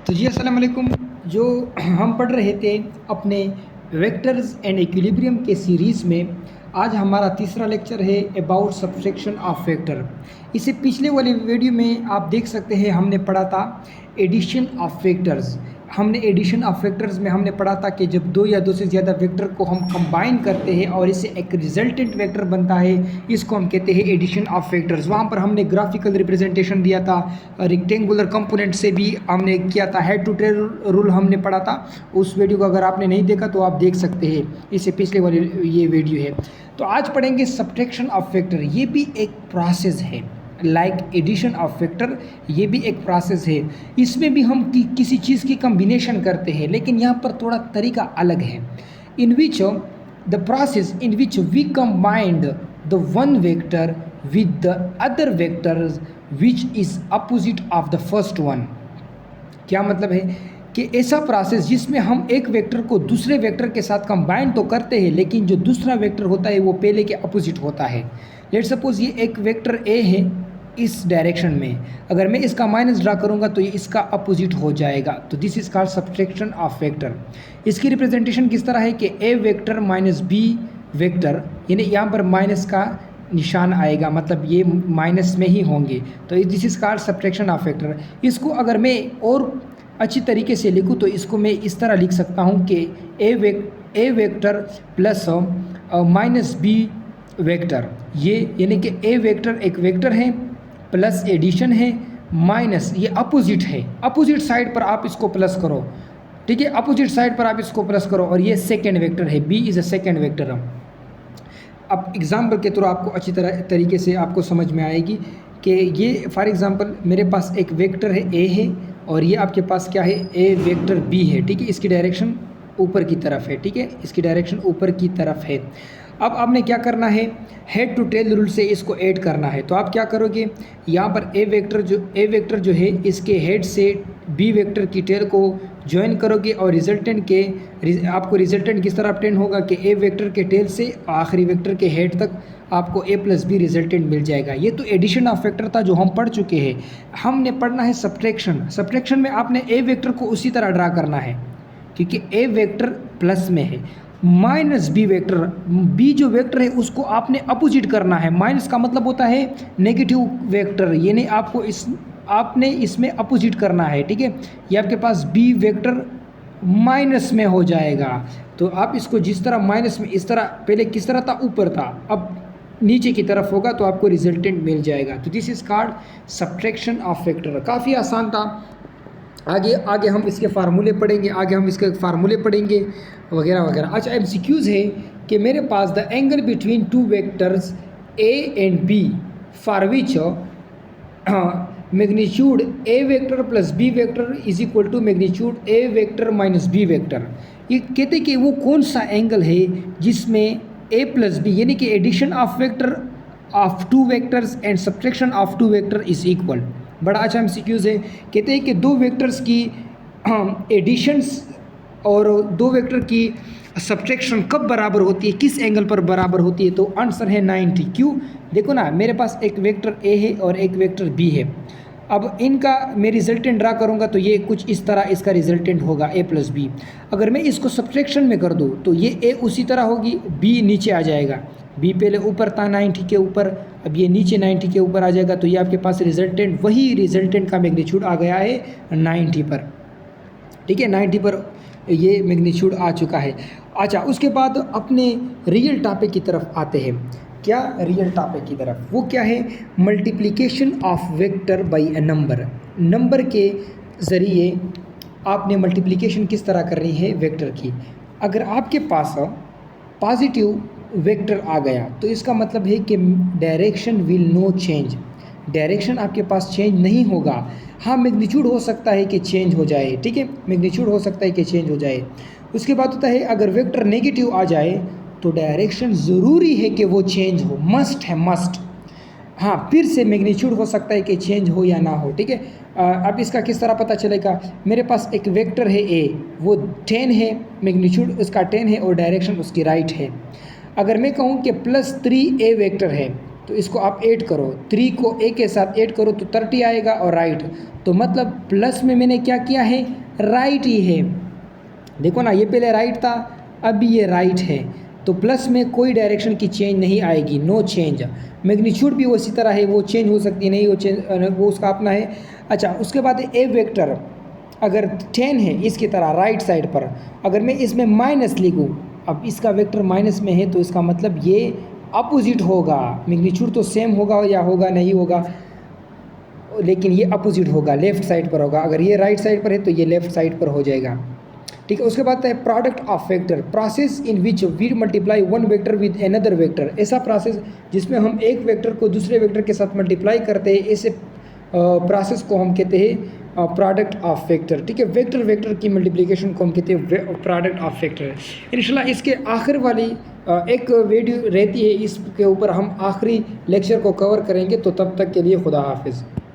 तो जी अस्सलाम वालेकुम। जो हम पढ़ रहे थे अपने वेक्टर्स एंड इक्विलिब्रियम के सीरीज़ में, आज हमारा तीसरा लेक्चर है अबाउट सब्सट्रैक्शन ऑफ वेक्टर। इससे पिछले वाले वीडियो में आप देख सकते हैं हमने पढ़ा था एडिशन ऑफ वेक्टर्स। हमने एडिशन ऑफ वेक्टर्स में हमने पढ़ा था कि जब दो या दो से ज़्यादा वेक्टर को हम कंबाइन करते हैं और इससे एक रिजल्टेंट वेक्टर बनता है, इसको हम कहते हैं एडिशन ऑफ वेक्टर्स। वहाँ पर हमने ग्राफिकल रिप्रेजेंटेशन दिया था, रेक्टेंगुलर कंपोनेंट से भी हमने किया था, हेड टू टेल रूल हमने पढ़ा था। उस वीडियो को अगर आपने नहीं देखा तो आप देख सकते हैं, इससे पिछले वाली ये वीडियो है। तो आज पढ़ेंगे सब्ट्रैक्शन ऑफ वेक्टर। ये भी एक प्रोसेस है, लाइक एडिशन ऑफ वेक्टर, ये भी एक प्रोसेस है। इसमें भी हम किसी चीज़ की कम्बिनेशन करते हैं, लेकिन यहाँ पर थोड़ा तरीका अलग है। In which the process in which we combined the one vector with the other vectors which is opposite of the first one. क्या मतलब है कि ऐसा प्रोसेस जिसमें हम एक वेक्टर को दूसरे वेक्टर के साथ कंबाइन तो करते हैं, लेकिन जो दूसरा वेक्टर होता है वो पहले के अपोजिट होता है। लेट सपोज ये एक वेक्टर ए है इस डायरेक्शन में, अगर मैं इसका माइनस ड्रा करूंगा तो ये इसका अपोजिट हो जाएगा। तो this is called subtraction of vector. इसकी रिप्रेजेंटेशन किस तरह है कि A vector minus B vector, यानी यहाँ पर माइनस का निशान आएगा, मतलब ये माइनस में ही होंगे। तो this is called subtraction of vector. इसको अगर मैं और अच्छी तरीके से लिखूँ तो इसको मैं इस तरह लिख सकता हूँ कि A vector plus minus B vector, ये यानी कि ए वेक्टर एक वेक्टर है प्लस एडिशन है माइनस ये अपोजिट है, अपोजिट साइड पर आप इसको प्लस करो, ठीक है, अपोजिट साइड पर आप इसको प्लस करो, और ये सेकेंड वेक्टर है, B is a second vector. अब एग्जाम्पल के थ्रू आपको अच्छी तरीके से आपको समझ में आएगी कि ये फॉर एग्जांपल मेरे पास एक वेक्टर है ए है, और ये आपके पास क्या है, ए वेक्टर बी है, ठीक है, इसकी डायरेक्शन ऊपर की तरफ है, ठीक है, इसकी डायरेक्शन ऊपर की तरफ है। अब आपने क्या करना है, हेड टू टेल रूल से इसको ऐड करना है। तो आप क्या करोगे, यहाँ पर ए वेक्टर जो है इसके हेड से बी वेक्टर की टेल को ज्वाइन करोगे, और आपको रिजल्टेंट किस तरह ऑब्टेन होगा कि ए वेक्टर के टेल से आखिरी वेक्टर के हेड तक आपको ए प्लस बी रिजल्टेंट मिल जाएगा। ये तो एडिशन ऑफ वेक्टर था जो हम पढ़ चुके हैं। हमने पढ़ना है सब्ट्रैक्शन। सब्ट्रैक्शन में आपने ए वेक्टर को उसी तरह ड्रा करना है, क्योंकि ए वेक्टर प्लस में है, माइनस बी वेक्टर, बी जो वेक्टर है उसको आपने अपोजिट करना है। माइनस का मतलब होता है नेगेटिव वेक्टर, यानी आपने इसमें अपोजिट करना है, ठीक है। ये आपके पास बी वेक्टर माइनस में हो जाएगा। तो आप इसको जिस तरह माइनस में, इस तरह पहले किस तरह था, ऊपर था, अब नीचे की तरफ होगा, तो आपको रिजल्टेंट मिल जाएगा। तो this is called subtraction of vector. काफ़ी आसान था। आगे हम इसके फार्मूले पढ़ेंगे, वगैरह वगैरह। अच्छा, एमसीक्यूज़ है कि मेरे पास the angle between two vectors A and B for which magnitude A vector plus B vector is equal to magnitude A vector minus B vector. ये कहते कि वो कौन सा एंगल है जिसमें ए प्लस बी, यानी कि addition of vector of two vectors and subtraction of two vector is equal. बड़ा अच्छा एमसीक्यूज़ है। कहते हैं कि दो वेक्टर्स की एडिशंस और दो वेक्टर की सब्ट्रैक्शन कब बराबर होती है, किस एंगल पर बराबर होती है। तो आंसर है 90। क्यों, देखो ना, मेरे पास एक वेक्टर ए है और एक वेक्टर बी है। अब इनका मैं रिजल्टेंट ड्रा करूँगा तो ये कुछ इस तरह इसका रिजल्टेंट होगा ए प्लस बी। अगर मैं इसको सब्ट्रैक्शन में कर दूँ तो ये ए उसी तरह होगी, बी नीचे आ जाएगा, बी पहले ऊपर था 90 के ऊपर, अब ये नीचे 90 के ऊपर आ जाएगा। तो ये आपके पास रिजल्टेंट, वही रिजल्टेंट का मैग्नीट्यूड आ गया है 90 पर, ठीक है, 90 पर ये मैग्नीट्यूड आ चुका है। अच्छा, उसके बाद अपने रियल टॉपिक की तरफ आते हैं। क्या रियल टॉपिक की तरफ, वो क्या है, multiplication of vector by a number. Number के ज़रिए आपने मल्टीप्लिकेशन किस तरह करनी है वेक्टर की। अगर आपके पास पॉजिटिव वेक्टर आ गया तो इसका मतलब है कि direction will no change, direction आपके पास चेंज नहीं होगा। हाँ, मैग्नीट्यूड हो सकता है कि चेंज हो जाए, ठीक है, मैग्नीट्यूड हो सकता है कि चेंज हो जाए। उसके बाद होता है अगर वेक्टर नेगेटिव आ जाए तो डायरेक्शन ज़रूरी है कि वो चेंज हो, मस्ट है, मस्ट। हाँ, फिर से मैग्नीट्यूड हो सकता है कि चेंज हो या ना हो, ठीक है। अब इसका किस तरह पता चलेगा, मेरे पास एक वेक्टर है ए, वो 10 है, मैग्नीट्यूड उसका 10 है और डायरेक्शन उसकी राइट है। अगर मैं कहूँ कि +3 ए वेक्टर है तो इसको आप ऐड करो, 3 को a के साथ ऐड करो तो 30 आएगा और राइट। तो मतलब प्लस में मैंने क्या किया है, राइट ही है। देखो ना, ये पहले राइट था, अभी ये राइट है, तो प्लस में कोई डायरेक्शन की चेंज नहीं आएगी, नो चेंज। मैग्नीट्यूड भी उसी तरह है, वो चेंज हो सकती है नहीं, वो उसका अपना है। अच्छा, उसके बाद ए वेक्टर अगर 10 है इसकी तरह राइट साइड पर, अगर मैं इसमें माइनस लिखूँ, अब इसका वेक्टर माइनस में है तो इसका मतलब ये अपोजिट होगा। मैग्नीट्यूड तो सेम होगा या होगा नहीं होगा, लेकिन ये अपोजिट होगा, लेफ्ट साइड पर होगा। अगर ये राइट साइड पर है तो ये लेफ्ट साइड पर हो जाएगा, ठीक है। उसके बाद है product of vector, process in which we multiply one vector with another vector. ऐसा प्रोसेस जिसमें हम एक वेक्टर को दूसरे वेक्टर के साथ मल्टीप्लाई करते हैं, ऐसे प्रोसेस को हम कहते हैं प्रोडक्ट ऑफ वेक्टर, ठीक है। वेक्टर वेक्टर की मल्टीप्लिकेशन को हम कहते हैं प्रोडक्ट ऑफ वेक्टर। इंशाल्लाह इसके आखिर वाली एक वीडियो रहती है, इसके ऊपर हम आखिरी लेक्चर को कवर करेंगे। तो तब तक के लिए खुदा हाफिज़।